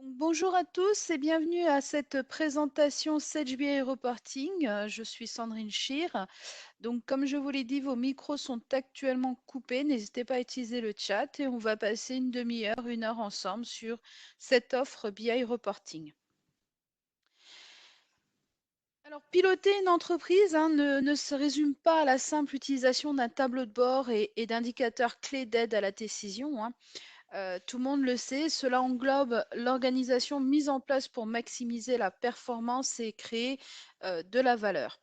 Bonjour à tous et bienvenue à cette présentation Sage BI Reporting. Je suis Sandrine Schir. Donc, comme je vous l'ai dit, vos micros sont actuellement coupés. N'hésitez pas à utiliser le chat et on va passer une demi-heure, une heure ensemble sur cette offre BI Reporting. Alors, piloter une entreprise ne se résume pas à la simple utilisation d'un tableau de bord et d'indicateurs clés d'aide à la décision. Tout le monde le sait, cela englobe l'organisation mise en place pour maximiser la performance et créer de la valeur.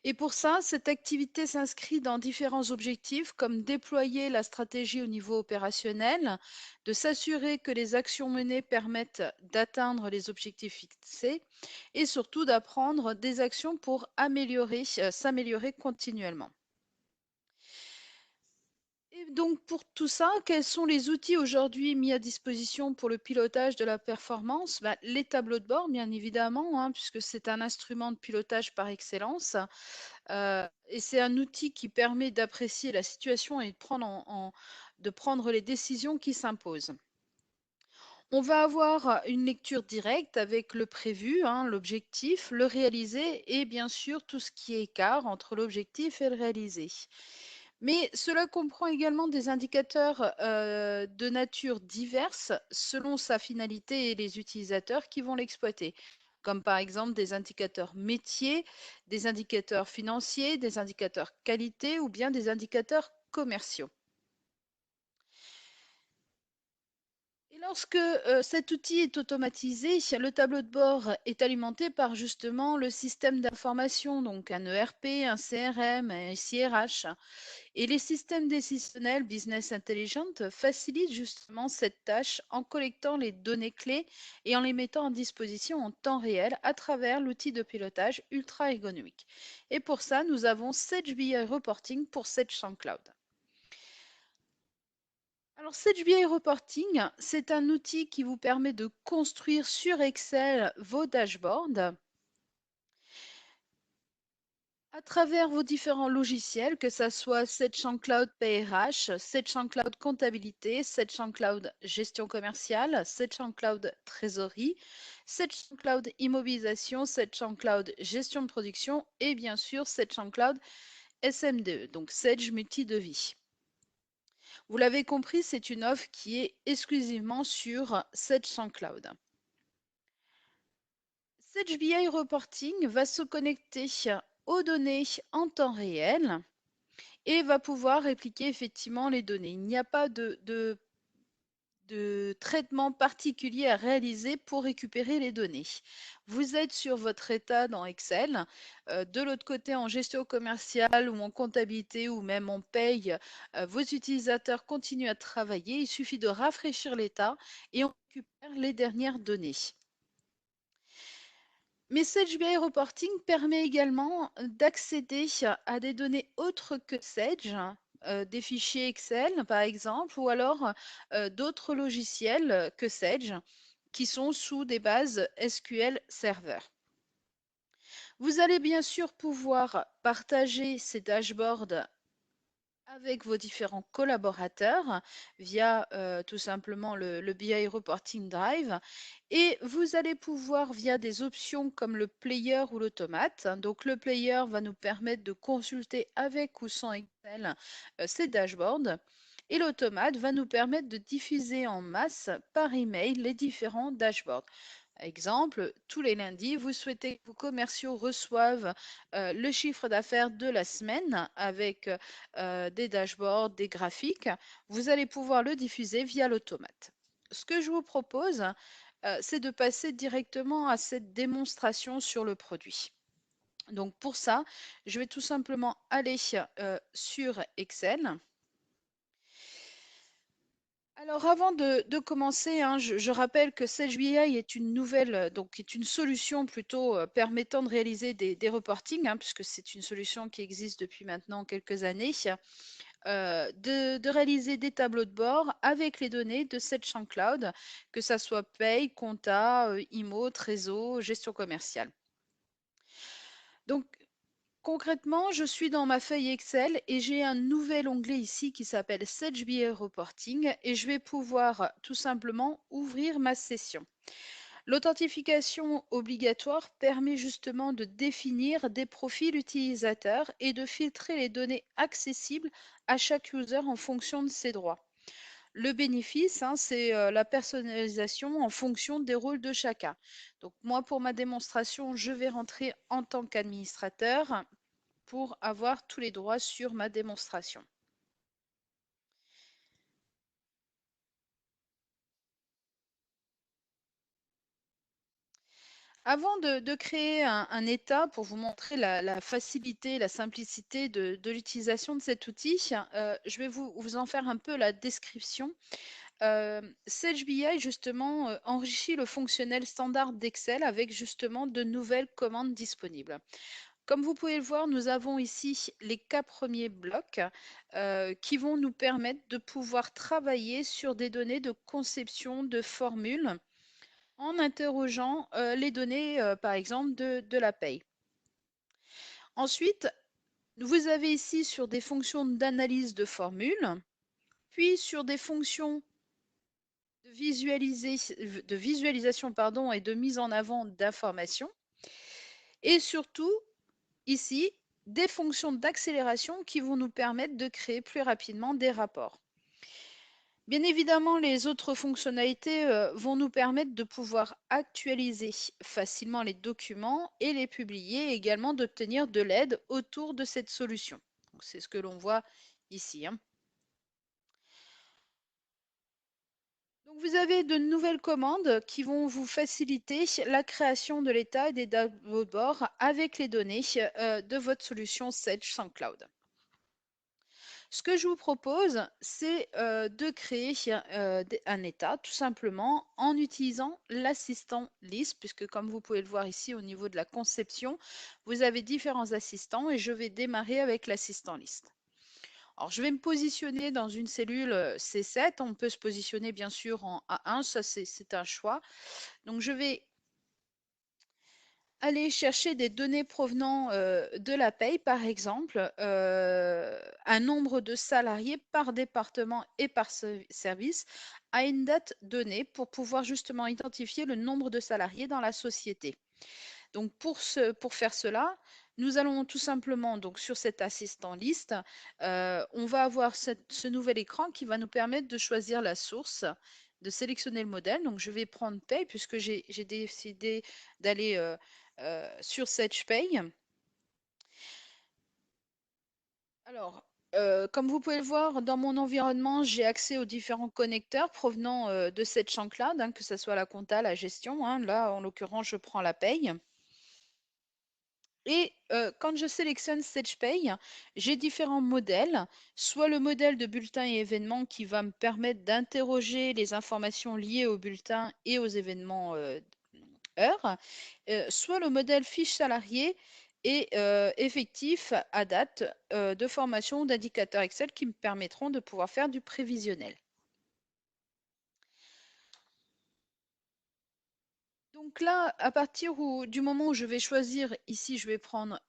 Et pour ça, cette activité s'inscrit dans différents objectifs comme déployer la stratégie au niveau opérationnel, de s'assurer que les actions menées permettent d'atteindre les objectifs fixés et surtout d'apprendre des actions pour s'améliorer continuellement. Et donc pour tout ça, quels sont les outils aujourd'hui mis à disposition pour le pilotage de la performance? Les tableaux de bord, bien évidemment, puisque c'est un instrument de pilotage par excellence. Et c'est un outil qui permet d'apprécier la situation et de prendre les décisions qui s'imposent. On va avoir une lecture directe avec le prévu, l'objectif, le réalisé et bien sûr tout ce qui est écart entre l'objectif et le réalisé. Mais cela comprend également des indicateurs de nature diverse selon sa finalité et les utilisateurs qui vont l'exploiter, comme par exemple des indicateurs métiers, des indicateurs financiers, des indicateurs qualité ou bien des indicateurs commerciaux. Et lorsque cet outil est automatisé, le tableau de bord est alimenté par justement le système d'information, donc un ERP, un CRM, un SIRH. Et les systèmes décisionnels Business Intelligent facilitent justement cette tâche en collectant les données clés et en les mettant à disposition en temps réel à travers l'outil de pilotage ultra ergonomique. Et pour ça, nous avons Sage BI Reporting pour Sage Cloud. Alors, Sage BI Reporting, c'est un outil qui vous permet de construire sur Excel vos dashboards à travers vos différents logiciels, que ce soit Sage Cloud PRH, Sage Cloud Comptabilité, Sage Cloud Gestion commerciale, Sage Cloud Trésorerie, Sage Cloud Immobilisation, Sage Cloud Gestion de production et bien sûr Sage Cloud SMDE, donc Sage Multi-Devis. Vous l'avez compris, c'est une offre qui est exclusivement sur Sage Cloud. Sage BI Reporting va se connecter aux données en temps réel et va pouvoir répliquer effectivement les données. Il n'y a pas de traitement particulier à réaliser pour récupérer les données. Vous êtes sur votre état dans Excel. De l'autre côté, en gestion commerciale ou en comptabilité ou même en paye, vos utilisateurs continuent à travailler. Il suffit de rafraîchir l'état et on récupère les dernières données. Mais Sage BI Reporting permet également d'accéder à des données autres que Sage, des fichiers Excel par exemple, ou alors d'autres logiciels que Sage qui sont sous des bases SQL Server. Vous allez bien sûr pouvoir partager ces dashboards avec vos différents collaborateurs via tout simplement le BI Reporting Drive et vous allez pouvoir via des options comme le player ou l'automate. Donc le player va nous permettre de consulter avec ou sans Excel ces dashboards et l'automate va nous permettre de diffuser en masse par email les différents dashboards. Exemple, tous les lundis, vous souhaitez que vos commerciaux reçoivent le chiffre d'affaires de la semaine avec des dashboards, des graphiques. Vous allez pouvoir le diffuser via l'automate. Ce que je vous propose, c'est de passer directement à cette démonstration sur le produit. Donc pour ça, je vais tout simplement aller sur Excel. Alors avant de commencer, je rappelle que Sage BI est une nouvelle, donc est une solution plutôt permettant de réaliser des reportings, puisque c'est une solution qui existe depuis maintenant quelques années, de réaliser des tableaux de bord avec les données de Sage Cloud, que ça soit paye, compta, IMO, trésor, gestion commerciale. Donc Concrètement, je suis dans ma feuille Excel et j'ai un nouvel onglet ici qui s'appelle Sage BI Reporting et je vais pouvoir tout simplement ouvrir ma session. L'authentification obligatoire permet justement de définir des profils utilisateurs et de filtrer les données accessibles à chaque user en fonction de ses droits. Le bénéfice, hein, c'est la personnalisation en fonction des rôles de chacun. Donc moi, pour ma démonstration, je vais rentrer en tant qu'administrateur pour avoir tous les droits sur ma démonstration. Avant de créer un état pour vous montrer la facilité, la simplicité de l'utilisation de cet outil, je vais vous en faire un peu la description. Sage BI justement enrichit le fonctionnel standard d'Excel avec justement de nouvelles commandes disponibles. Comme vous pouvez le voir, nous avons ici les 4 premiers blocs qui vont nous permettre de pouvoir travailler sur des données de conception de formules en interrogeant les données, par exemple, de la paye. Ensuite, vous avez ici sur des fonctions d'analyse de formules, puis sur des fonctions de visualisation pardon, et de mise en avant d'informations, et surtout ici des fonctions d'accélération qui vont nous permettre de créer plus rapidement des rapports. Bien évidemment, les autres fonctionnalités vont nous permettre de pouvoir actualiser facilement les documents et les publier, et également d'obtenir de l'aide autour de cette solution. C'est ce que l'on voit ici, hein. Donc vous avez de nouvelles commandes qui vont vous faciliter la création de l'état et des tableaux de bord avec les données de votre solution Sage sans Cloud. Ce que je vous propose, c'est de créer un état tout simplement en utilisant l'assistant liste, puisque comme vous pouvez le voir ici au niveau de la conception, vous avez différents assistants et je vais démarrer avec l'assistant liste. Alors, je vais me positionner dans une cellule C7. On peut se positionner bien sûr en A1, ça c'est un choix. Donc, je vais aller chercher des données provenant de la paye, par exemple, un nombre de salariés par département et par service à une date donnée pour pouvoir justement identifier le nombre de salariés dans la société. Donc pour faire cela, nous allons tout simplement donc sur cet assistant liste, on va avoir ce nouvel écran qui va nous permettre de choisir la source, de sélectionner le modèle. Donc je vais prendre Paye puisque j'ai décidé d'aller sur SagePay. Alors, comme vous pouvez le voir, dans mon environnement, j'ai accès aux différents connecteurs provenant de cette Cloud, hein, que ce soit la compta, la gestion, hein. Là, en l'occurrence, je prends la paye. Et quand je sélectionne SagePay, j'ai différents modèles, soit le modèle de bulletin et événements qui va me permettre d'interroger les informations liées au bulletin et aux événements heures, soit le modèle fiche salarié et effectif à date de formation d'indicateurs Excel qui me permettront de pouvoir faire du prévisionnel. Donc là, à partir du moment où je vais choisir, ici je vais prendre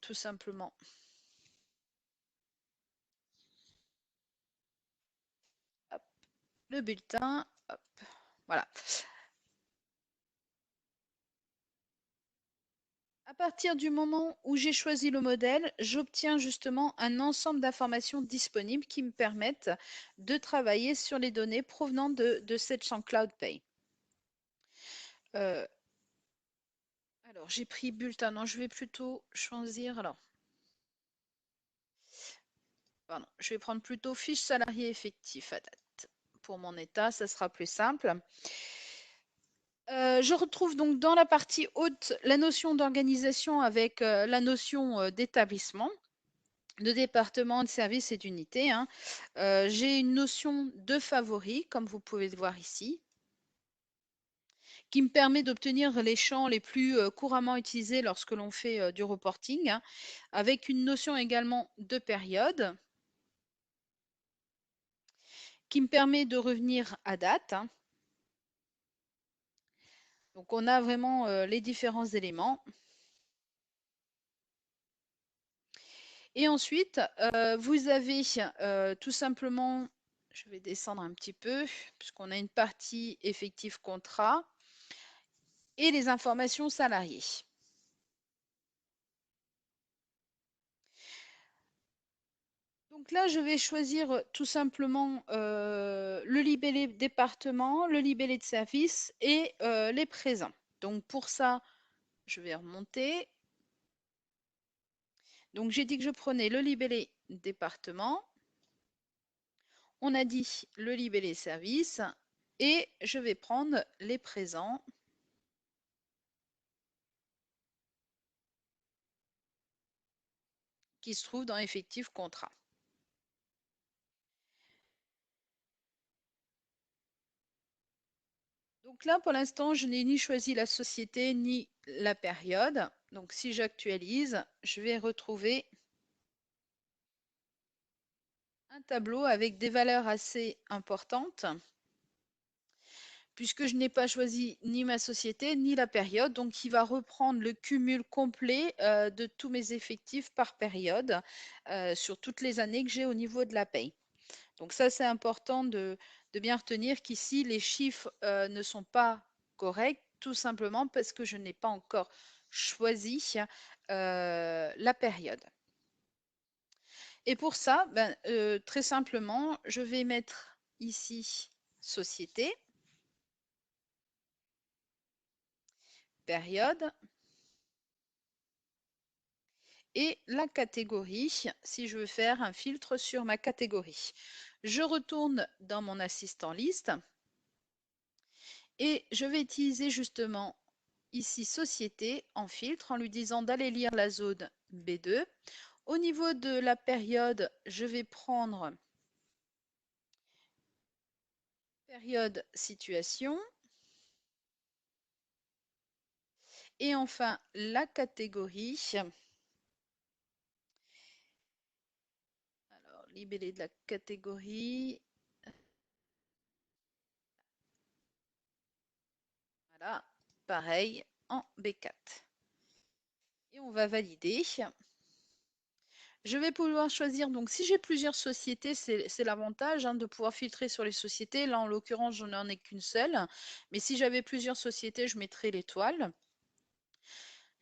tout simplement hop, le bulletin, hop, voilà. À partir du moment où j'ai choisi le modèle, j'obtiens justement un ensemble d'informations disponibles qui me permettent de travailler sur les données provenant de cette champ Cloud Pay. Euh, alors, j'ai pris bulletin. Non, je vais plutôt choisir. Alors, pardon, je vais prendre plutôt fiche salarié effectif à date. Pour mon état, ça sera plus simple. Je retrouve donc dans la partie haute la notion d'organisation avec la notion d'établissement, de département, de service et d'unité, hein. J'ai une notion de favori, comme vous pouvez le voir ici, qui me permet d'obtenir les champs les plus couramment utilisés lorsque l'on fait du reporting, hein, avec une notion également de période, qui me permet de revenir à date, hein. Donc on a vraiment les différents éléments. Et ensuite, vous avez tout simplement, je vais descendre un petit peu, puisqu'on a une partie effectif contrat et les informations salariées. Donc là, je vais choisir tout simplement le libellé département, le libellé de service et les présents. Donc pour ça, je vais remonter. Donc j'ai dit que je prenais le libellé département. On a dit le libellé service et je vais prendre les présents qui se trouvent dans effectif contrat. Donc là, pour l'instant, je n'ai ni choisi la société ni la période. Donc si j'actualise, je vais retrouver un tableau avec des valeurs assez importantes puisque je n'ai pas choisi ni ma société ni la période. Donc, il va reprendre le cumul complet de tous mes effectifs par période sur toutes les années que j'ai au niveau de la paye. Donc ça, c'est important de bien retenir qu'ici, les chiffres ne sont pas corrects, tout simplement parce que je n'ai pas encore choisi la période. Et pour ça, ben, très simplement, je vais mettre ici société, période et la catégorie, si je veux faire un filtre sur ma catégorie. Je retourne dans mon assistant liste et je vais utiliser justement ici société en filtre en lui disant d'aller lire la zone B2. Au niveau de la période, je vais prendre période situation. Et enfin, la catégorie. Alors, libellé de la catégorie. Voilà, pareil en B4. Et on va valider. Je vais pouvoir choisir, donc si j'ai plusieurs sociétés, c'est l'avantage de pouvoir filtrer sur les sociétés. Là, en l'occurrence, je n'en ai qu'une seule. Mais si j'avais plusieurs sociétés, je mettrais l'étoile.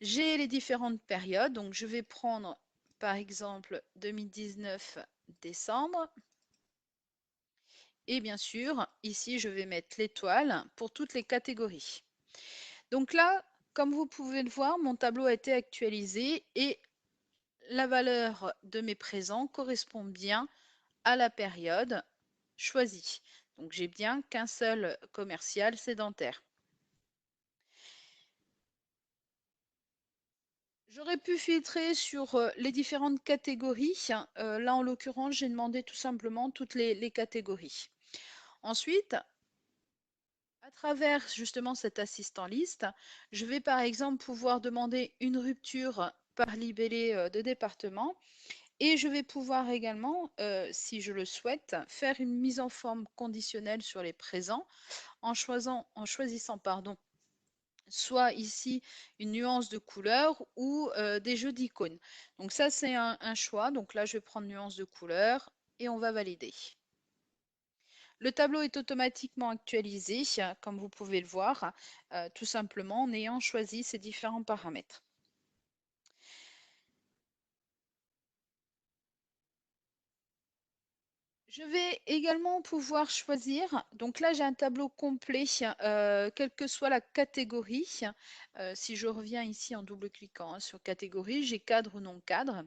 J'ai les différentes périodes, donc je vais prendre par exemple 2019 décembre. Et bien sûr, ici, je vais mettre l'étoile pour toutes les catégories. Donc là, comme vous pouvez le voir, mon tableau a été actualisé et la valeur de mes présents correspond bien à la période choisie. Donc j'ai bien qu'un seul commercial sédentaire. J'aurais pu filtrer sur les différentes catégories. Là, en l'occurrence, j'ai demandé tout simplement toutes les catégories. Ensuite, à travers justement cet assistant liste, je vais par exemple pouvoir demander une rupture par libellé de département et je vais pouvoir également, si je le souhaite, faire une mise en forme conditionnelle sur les présents en choisissant pardon, soit ici une nuance de couleur ou des jeux d'icônes. Donc ça, c'est un choix. Donc là, je vais prendre nuance de couleur et on va valider. Le tableau est automatiquement actualisé, comme vous pouvez le voir, tout simplement en ayant choisi ces différents paramètres. Je vais également pouvoir choisir, donc là j'ai un tableau complet, quelle que soit la catégorie. Si je reviens ici en double-cliquant sur catégorie, j'ai cadre ou non cadre.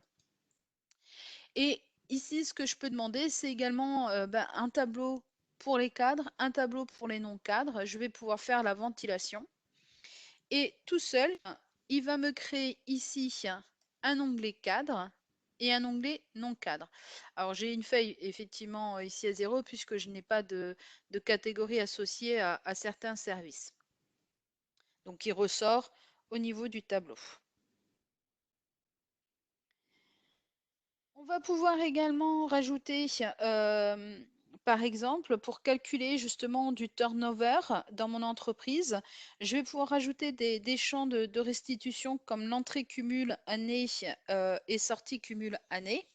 Et ici, ce que je peux demander, c'est également un tableau pour les cadres, un tableau pour les non-cadres. Je vais pouvoir faire la ventilation. Et tout seul, il va me créer ici un onglet cadre et un onglet non cadre. Alors j'ai une feuille effectivement ici à 0 puisque je n'ai pas de catégorie associée à certains services. Donc il ressort au niveau du tableau. On va pouvoir également rajouter par exemple, pour calculer justement du turnover dans mon entreprise, je vais pouvoir ajouter des champs de restitution comme l'entrée cumule année et sortie cumule année.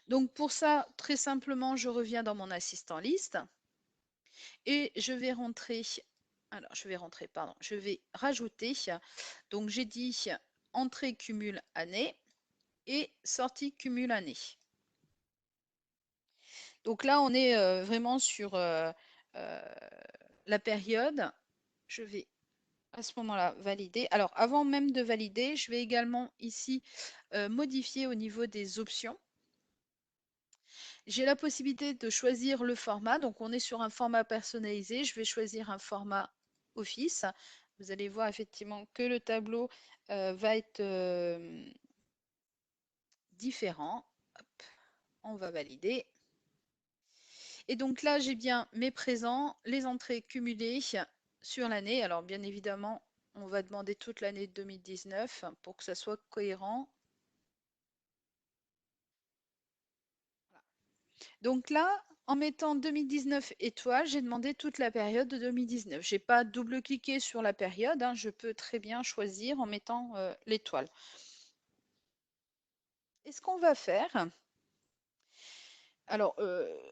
Donc pour ça, très simplement, je reviens dans mon assistant liste et je vais rentrer, alors je vais rajouter, donc j'ai dit entrée cumule année et sortie cumule année. Donc là, on est vraiment sur la période. Je vais à ce moment-là valider. Alors avant même de valider, je vais également ici modifier au niveau des options. J'ai la possibilité de choisir le format. Donc on est sur un format personnalisé. Je vais choisir un format Office. Vous allez voir effectivement que le tableau va être différent. Hop, on va valider. Et donc là, j'ai bien mes présents, les entrées cumulées sur l'année. Alors bien évidemment, on va demander toute l'année 2019 pour que ça soit cohérent. Donc là, en mettant 2019 étoile, j'ai demandé toute la période de 2019. Je n'ai pas double-cliqué sur la période, hein, je peux très bien choisir en mettant l'étoile. Et ce qu'on va faire, alors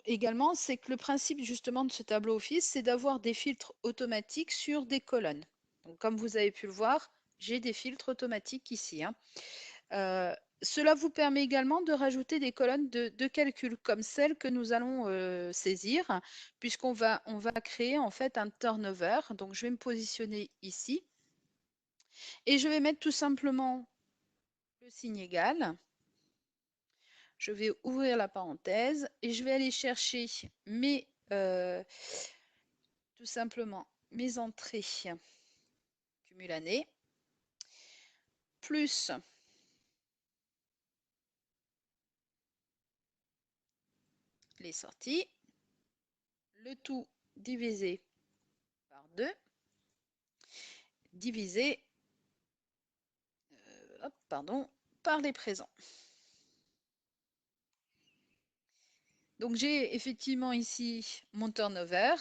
également, c'est que le principe justement de ce tableau Office, c'est d'avoir des filtres automatiques sur des colonnes. Donc, comme vous avez pu le voir, j'ai des filtres automatiques ici, hein. Cela vous permet également de rajouter des colonnes de calcul comme celle que nous allons saisir, on va créer en fait un turnover. Donc je vais me positionner ici et je vais mettre tout simplement le signe égal. Je vais ouvrir la parenthèse et je vais aller chercher tout simplement mes entrées cumul année plus les sorties, le tout divisé par 2, divisé par les présents. Donc j'ai effectivement ici mon turnover.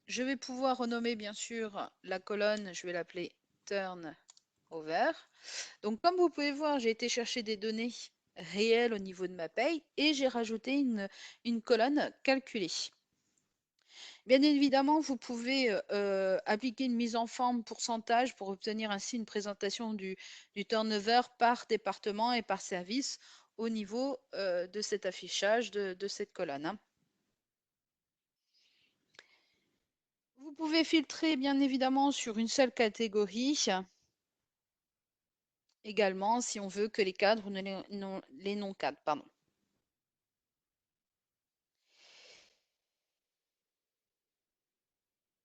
Je vais pouvoir renommer bien sûr la colonne, je vais l'appeler turnover. Donc comme vous pouvez voir, j'ai été chercher des données réelles au niveau de ma paye et j'ai rajouté une colonne calculée. Bien évidemment, vous pouvez appliquer une mise en forme pourcentage pour obtenir ainsi une présentation du turnover par département et par service au niveau de cet affichage de cette colonne, hein. Vous pouvez filtrer bien évidemment sur une seule catégorie également si on veut que les cadres ou les non-cadres, pardon.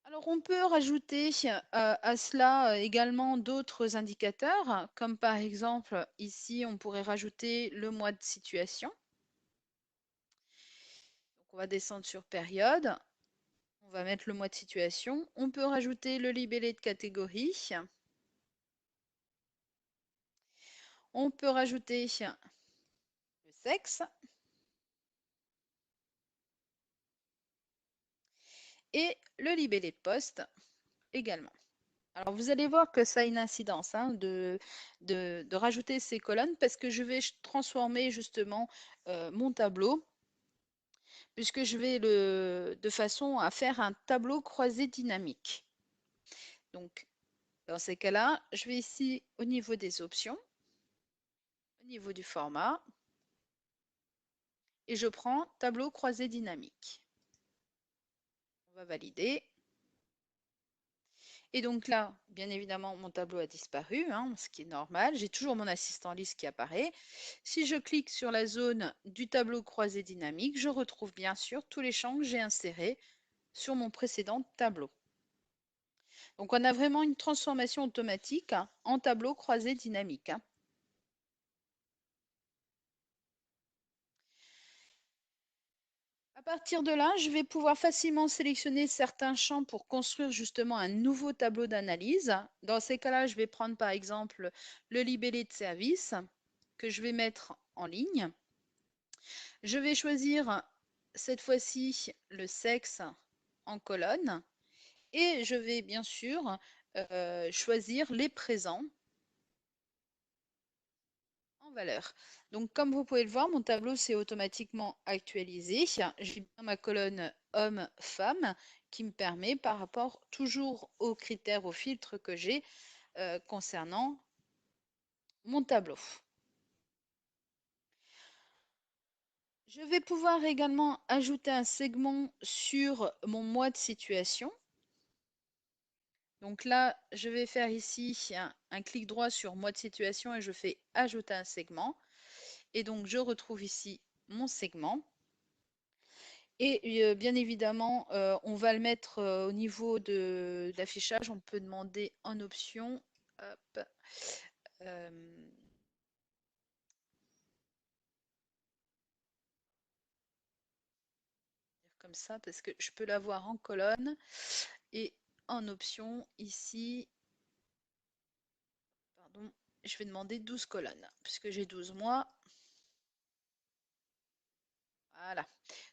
Alors on peut rajouter à cela également d'autres indicateurs, comme par exemple ici on pourrait rajouter le mois de situation. Donc on va descendre sur période, on va mettre le mois de situation. On peut rajouter le libellé de catégorie. On peut rajouter le sexe et le libellé de poste également. Alors vous allez voir que ça a une incidence, hein, de rajouter ces colonnes parce que je vais transformer justement mon tableau puisque je vais de façon à faire un tableau croisé dynamique. Donc dans ces cas-là, je vais ici au niveau des options, au niveau du format et je prends tableau croisé dynamique. On va valider. Et donc là, bien évidemment, mon tableau a disparu, hein, ce qui est normal. J'ai toujours mon assistant liste qui apparaît. Si je clique sur la zone du tableau croisé dynamique, je retrouve bien sûr tous les champs que j'ai insérés sur mon précédent tableau. Donc on a vraiment une transformation automatique en tableau croisé dynamique, hein. À partir de là, je vais pouvoir facilement sélectionner certains champs pour construire justement un nouveau tableau d'analyse. Dans ces cas-là, je vais prendre par exemple le libellé de service que je vais mettre en ligne. Je vais choisir cette fois-ci le sexe en colonne et je vais bien sûr choisir les présents en valeur. Donc, comme vous pouvez le voir, mon tableau s'est automatiquement actualisé. J'ai bien ma colonne homme-femme qui me permet, par rapport toujours aux critères, aux filtres que j'ai concernant mon tableau. Je vais pouvoir également ajouter un segment sur mon mois de situation. Donc là, je vais faire ici un clic droit sur mois de situation et je fais ajouter un segment. Et donc, je retrouve ici mon segment. Et bien évidemment, on va le mettre au niveau de l'affichage. On peut demander en option, hop, euh, comme ça, parce que je peux l'avoir en colonne et en option ici, pardon, je vais demander 12 colonnes, puisque j'ai 12 mois. Voilà.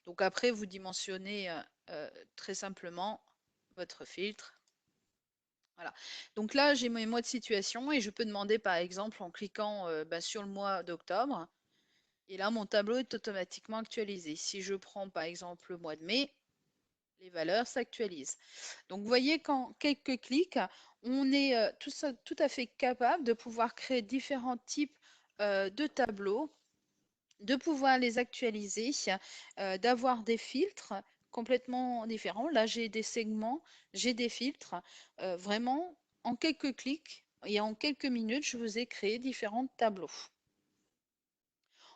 Donc après, vous dimensionnez très simplement votre filtre. Voilà. Donc là, j'ai mes mois de situation et je peux demander, par exemple, en cliquant sur le mois d'octobre. Et là, mon tableau est automatiquement actualisé. Si je prends, par exemple, le mois de mai, les valeurs s'actualisent. Donc, vous voyez qu'en quelques clics, on est tout à fait capable de pouvoir créer différents types de tableaux, de pouvoir les actualiser, d'avoir des filtres complètement différents. Là, j'ai des segments, j'ai des filtres. Vraiment, en quelques clics et en quelques minutes, je vous ai créé différents tableaux.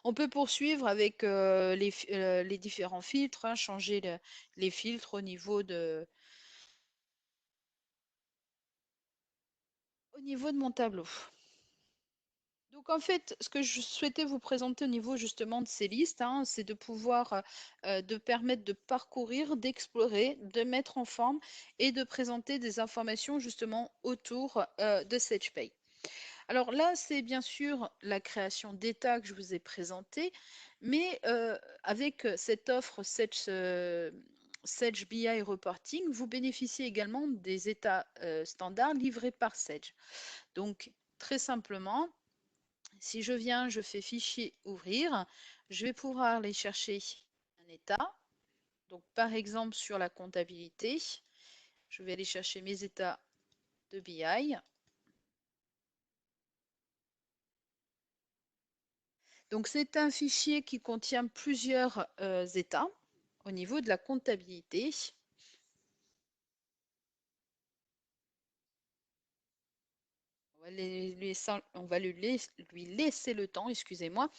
On peut poursuivre avec les différents filtres, hein, changer les filtres au niveau de mon tableau. Donc en fait, ce que je souhaitais vous présenter au niveau justement de ces listes, hein, c'est de pouvoir de permettre de parcourir, d'explorer, de mettre en forme et de présenter des informations justement autour de SagePay. Alors là, c'est bien sûr la création d'états que je vous ai présenté, mais avec cette offre Sage BI Reporting, vous bénéficiez également des états standards livrés par Sage. Donc, très simplement, si je viens, je fais fichier ouvrir, je vais pouvoir aller chercher un état. Donc, par exemple, sur la comptabilité, je vais aller chercher mes états de BI. Donc, c'est un fichier qui contient plusieurs états au niveau de la comptabilité. On va lui laisser le temps, excusez-moi,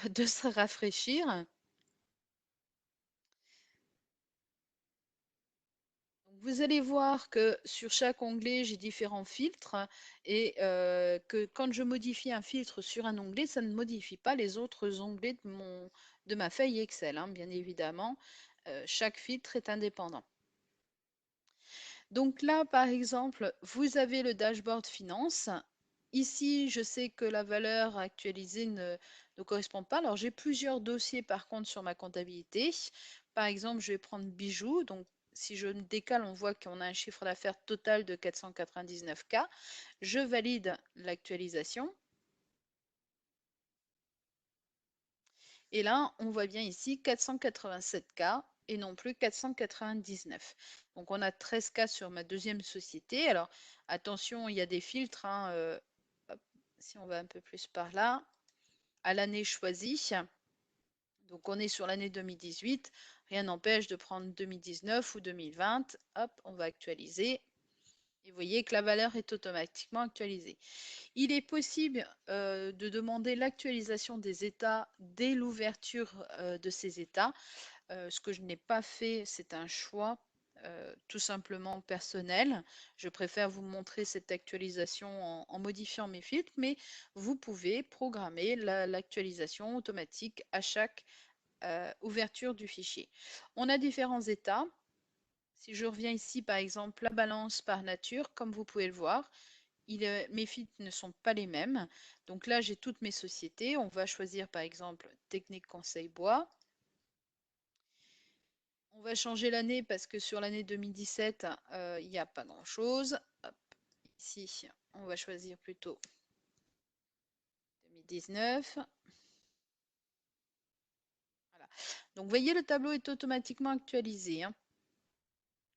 de se rafraîchir. Vous allez voir que sur chaque onglet, j'ai différents filtres et que quand je modifie un filtre sur un onglet, ça ne modifie pas les autres onglets de ma feuille Excel, hein, bien évidemment. Chaque filtre est indépendant. Donc là, par exemple, vous avez le dashboard finance. Ici, je sais que la valeur actualisée ne correspond pas. Alors, j'ai plusieurs dossiers par contre sur ma comptabilité. Par exemple, je vais prendre bijoux. Donc, si je me décale, on voit qu'on a un chiffre d'affaires total de 499K. Je valide l'actualisation. Et là, on voit bien ici 487K et non plus 499. Donc on a 13K sur ma deuxième société. Alors attention, il y a des filtres, hein, hop, si on va un peu plus par là, à l'année choisie. Donc on est sur l'année 2018. Rien n'empêche de prendre 2019 ou 2020. Hop, on va actualiser. Et vous voyez que la valeur est automatiquement actualisée. Il est possible de demander l'actualisation des états dès l'ouverture de ces états. Ce que je n'ai pas fait, c'est un choix tout simplement personnel. Je préfère vous montrer cette actualisation en modifiant mes filtres, mais vous pouvez programmer l'actualisation automatique à chaque ouverture du fichier. On a différents états. Si je reviens ici, par exemple, la balance par nature, comme vous pouvez le voir, mes filtres ne sont pas les mêmes. Donc là, j'ai toutes mes sociétés. On va choisir par exemple technique conseil bois. On va changer l'année parce que sur l'année 2017, il n'y a pas grand-chose. Hop, ici, on va choisir plutôt 2019. Voilà. Donc, vous voyez, le tableau est automatiquement actualisé, hein.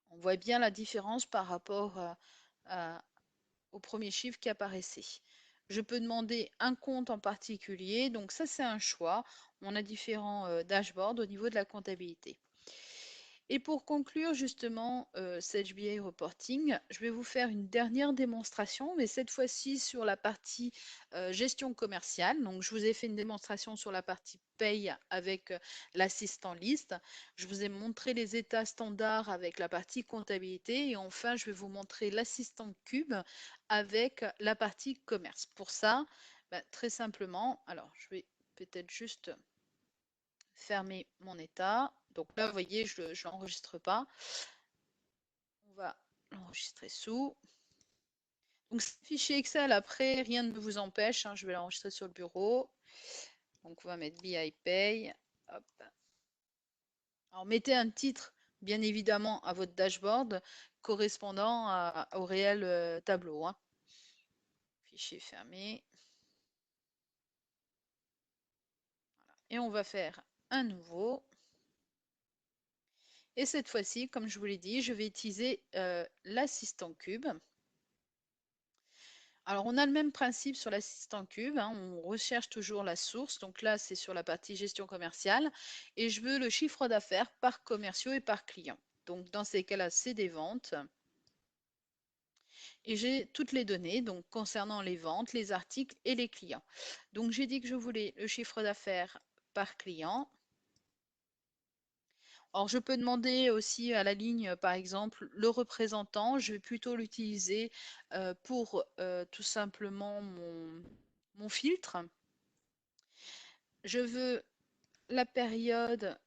On voit bien la différence par rapport au premier chiffre qui apparaissait. Je peux demander un compte en particulier. Donc, ça, c'est un choix. On a différents dashboards au niveau de la comptabilité. Et pour conclure justement cette HBA Reporting, je vais vous faire une dernière démonstration, mais cette fois-ci sur la partie gestion commerciale. Donc, je vous ai fait une démonstration sur la partie paye avec l'assistant liste. Je vous ai montré les états standards avec la partie comptabilité. Et enfin, je vais vous montrer l'assistant cube avec la partie commerce. Pour ça, bah, très simplement, alors je vais peut-être juste fermer mon état. Donc là, vous voyez, je ne l'enregistre pas. On va l'enregistrer sous. Donc, ce fichier Excel, après, rien ne vous empêche, hein, je vais l'enregistrer sur le bureau. Donc, on va mettre BI Pay. Hop. Alors, mettez un titre, bien évidemment, à votre dashboard correspondant au réel tableau, hein. Fichier fermé. Voilà. Et on va faire un nouveau. Et cette fois-ci, comme je vous l'ai dit, je vais utiliser l'assistant cube. Alors, on a le même principe sur l'assistant cube, hein, on recherche toujours la source. Donc là, c'est sur la partie gestion commerciale. Et je veux le chiffre d'affaires par commerciaux et par client. Donc, dans ces cas-là, c'est des ventes. Et j'ai toutes les données donc concernant les ventes, les articles et les clients. Donc, j'ai dit que je voulais le chiffre d'affaires par client. Alors, je peux demander aussi à la ligne, par exemple, le représentant. Je vais plutôt l'utiliser pour tout simplement mon filtre. Je veux la période.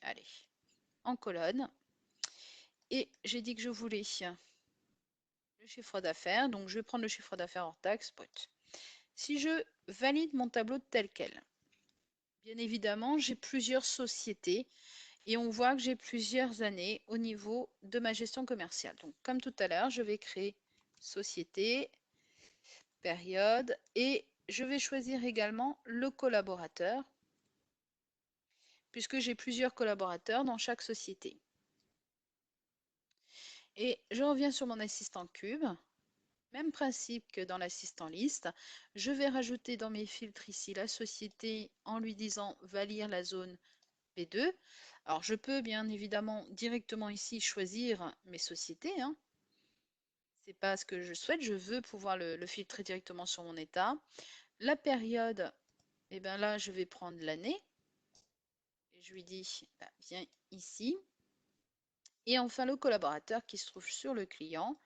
Allez, en colonne. Et j'ai dit que je voulais le chiffre d'affaires. Donc, je vais prendre le chiffre d'affaires hors taxe brut. Si je valide mon tableau tel quel, bien évidemment, j'ai plusieurs sociétés et on voit que j'ai plusieurs années au niveau de ma gestion commerciale. Donc, comme tout à l'heure, je vais créer société, période et je vais choisir également le collaborateur puisque j'ai plusieurs collaborateurs dans chaque société. Et je reviens sur mon assistant cube. Même principe que dans l'assistant liste. Je vais rajouter dans mes filtres ici la société en lui disant va lire la zone B2. Alors je peux bien évidemment directement ici choisir mes sociétés, hein. C'est pas ce que je souhaite, je veux pouvoir le filtrer directement sur mon état. La période, et bien là je vais prendre l'année. Et je lui dis bah, viens ici. Et enfin le collaborateur qui se trouve sur le client.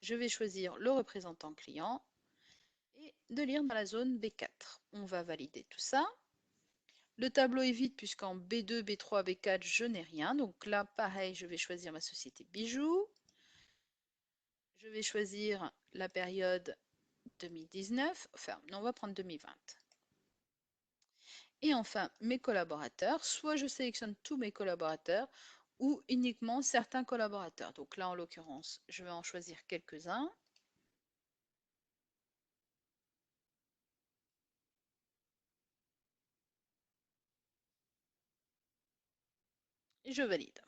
Je vais choisir le représentant client et de lire dans la zone B4. On va valider tout ça. Le tableau est vide puisqu'en B2, B3, B4, je n'ai rien. Donc là, pareil, je vais choisir ma société bijoux. Je vais choisir la période 2019. Enfin, non, on va prendre 2020. Et enfin, mes collaborateurs. Soit je sélectionne tous mes collaborateurs ou uniquement certains collaborateurs. Donc là, en l'occurrence, je vais en choisir quelques-uns. Et je valide.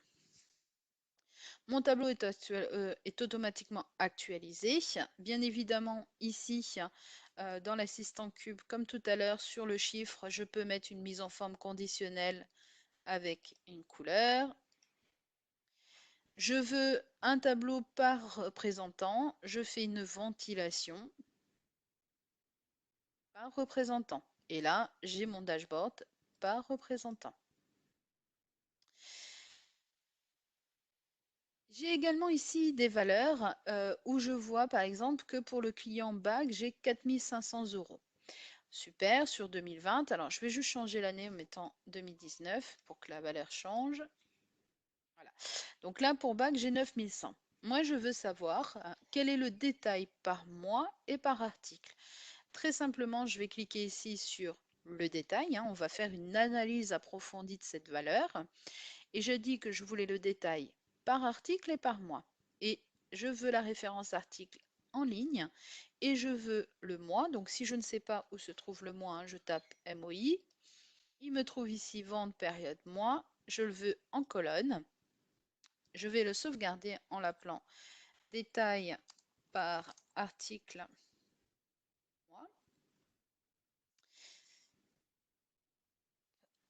Mon tableau est automatiquement actualisé. Bien évidemment, ici, dans l'assistant cube, comme tout à l'heure, sur le chiffre, je peux mettre une mise en forme conditionnelle avec une couleur. Je veux un tableau par représentant. Je fais une ventilation par représentant. Et là, j'ai mon dashboard par représentant. J'ai également ici des valeurs où je vois par exemple que pour le client BAC, j'ai 4500 €. Super, sur 2020. Alors, je vais juste changer l'année en mettant 2019 pour que la valeur change. Voilà. Donc là, pour BAC, j'ai 9100. Moi, je veux savoir quel est le détail par mois et par article. Très simplement, je vais cliquer ici sur le détail, hein, on va faire une analyse approfondie de cette valeur. Et je dis que je voulais le détail par article et par mois. Et je veux la référence article en ligne et je veux le mois. Donc si je ne sais pas où se trouve le mois, hein, je tape MOI. Il me trouve ici vente période mois. Je le veux en colonne. Je vais le sauvegarder en l'appelant détail par article mois.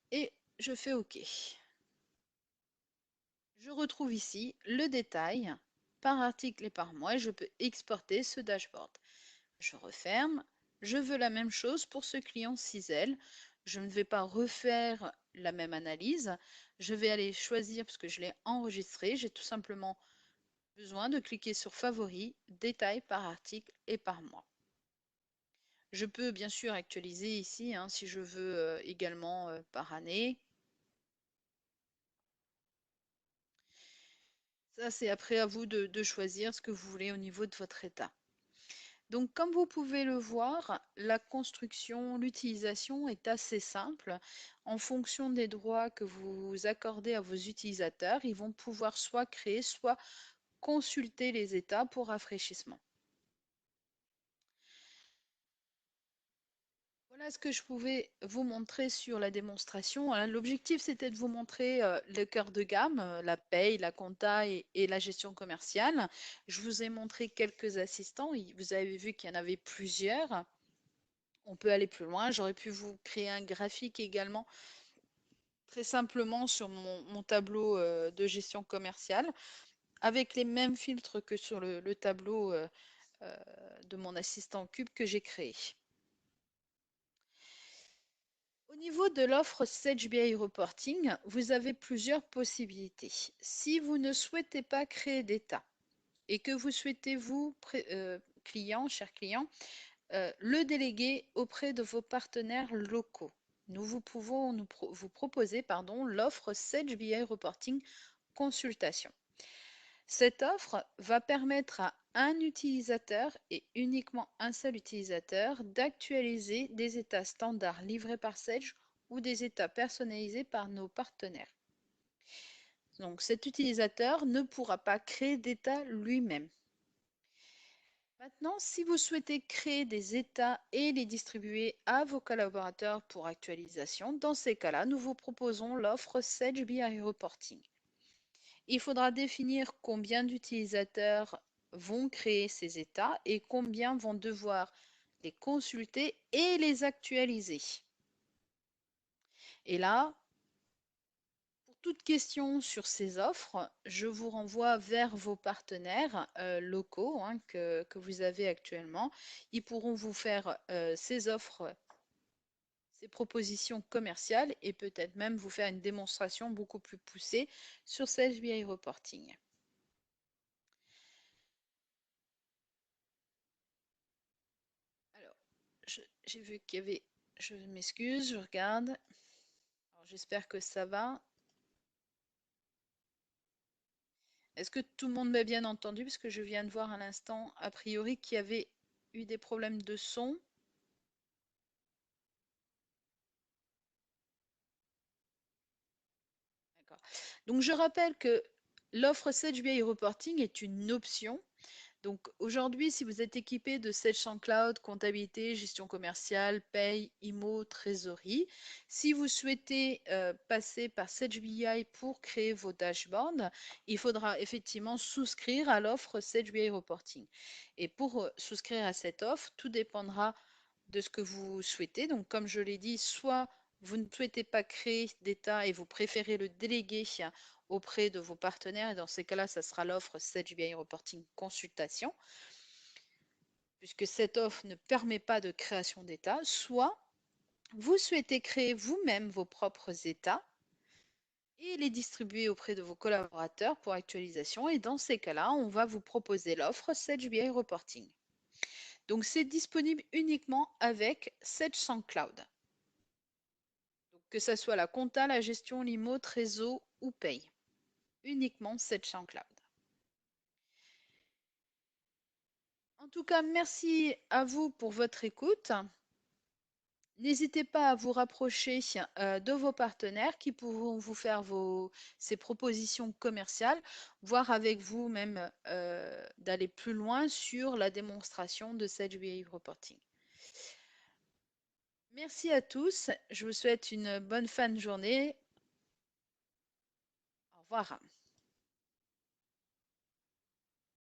Et je fais OK. Je retrouve ici le détail par article et par mois et je peux exporter ce dashboard. Je referme. Je veux la même chose pour ce client Cisel. Je ne vais pas refaire la même analyse. Je vais aller choisir, parce que je l'ai enregistré, j'ai tout simplement besoin de cliquer sur Favoris, Détail par article et par mois. Je peux bien sûr actualiser ici, hein, si je veux également par année. Ça, c'est après à vous de choisir ce que vous voulez au niveau de votre état. Donc, comme vous pouvez le voir, la construction, l'utilisation est assez simple. En fonction des droits que vous accordez à vos utilisateurs, ils vont pouvoir soit créer, soit consulter les états pour rafraîchissement. Voilà ce que je pouvais vous montrer sur la démonstration. L'objectif, c'était de vous montrer le cœur de gamme, la paye, la compta et la gestion commerciale. Je vous ai montré quelques assistants. Vous avez vu qu'il y en avait plusieurs. On peut aller plus loin. J'aurais pu vous créer un graphique également, très simplement sur mon tableau de gestion commerciale, avec les mêmes filtres que sur le tableau euh, de mon assistant Cube que j'ai créé. Au niveau de l'offre Sage BI Reporting, vous avez plusieurs possibilités. Si vous ne souhaitez pas créer d'état et que vous souhaitez, vous, client, cher client, le déléguer auprès de vos partenaires locaux, nous pouvons vous proposer l'offre Sage BI Reporting Consultation. Cette offre va permettre à un utilisateur et uniquement un seul utilisateur d'actualiser des états standards livrés par Sage ou des états personnalisés par nos partenaires. Donc cet utilisateur ne pourra pas créer d'état lui-même. Maintenant, si vous souhaitez créer des états et les distribuer à vos collaborateurs pour actualisation, dans ces cas-là, nous vous proposons l'offre Sage BI Reporting. Il faudra définir combien d'utilisateurs vont créer ces états et combien vont devoir les consulter et les actualiser. Et là, pour toute question sur ces offres, je vous renvoie vers vos partenaires locaux, hein, que vous avez actuellement. Ils pourront vous faire ces offres, ces propositions commerciales et peut-être même vous faire une démonstration beaucoup plus poussée sur Sage BI Reporting. Alors, j'ai vu qu'il y avait... Je m'excuse, je regarde. Alors, j'espère que ça va. Est-ce que tout le monde m'a bien entendu? Parce que je viens de voir à l'instant, a priori, qu'il y avait eu des problèmes de son. D'accord. Donc, je rappelle que l'offre Sage BI Reporting est une option. Donc aujourd'hui, si vous êtes équipé de Sage Cloud, comptabilité, gestion commerciale, paye, IMO, trésorerie, si vous souhaitez passer par Sage BI pour créer vos dashboards, il faudra effectivement souscrire à l'offre Sage BI Reporting. Et pour souscrire à cette offre, tout dépendra de ce que vous souhaitez. Donc comme je l'ai dit, soit vous ne souhaitez pas créer d'état et vous préférez le déléguer auprès de vos partenaires, et dans ces cas-là, ça sera l'offre Sage BI Reporting Consultation, puisque cette offre ne permet pas de création d'état, soit vous souhaitez créer vous-même vos propres états et les distribuer auprès de vos collaborateurs pour actualisation, et dans ces cas-là, on va vous proposer l'offre Sage BI Reporting. Donc c'est disponible uniquement avec Sage Cloud. Donc, que ce soit la compta, la gestion, l'IMO, Trésor ou paye. Uniquement Sage Cloud. En tout cas, merci à vous pour votre écoute. N'hésitez pas à vous rapprocher de vos partenaires qui pourront vous faire ces propositions commerciales, voire avec vous même d'aller plus loin sur la démonstration de Sage Wave Reporting. Merci à tous, je vous souhaite une bonne fin de journée. Au revoir.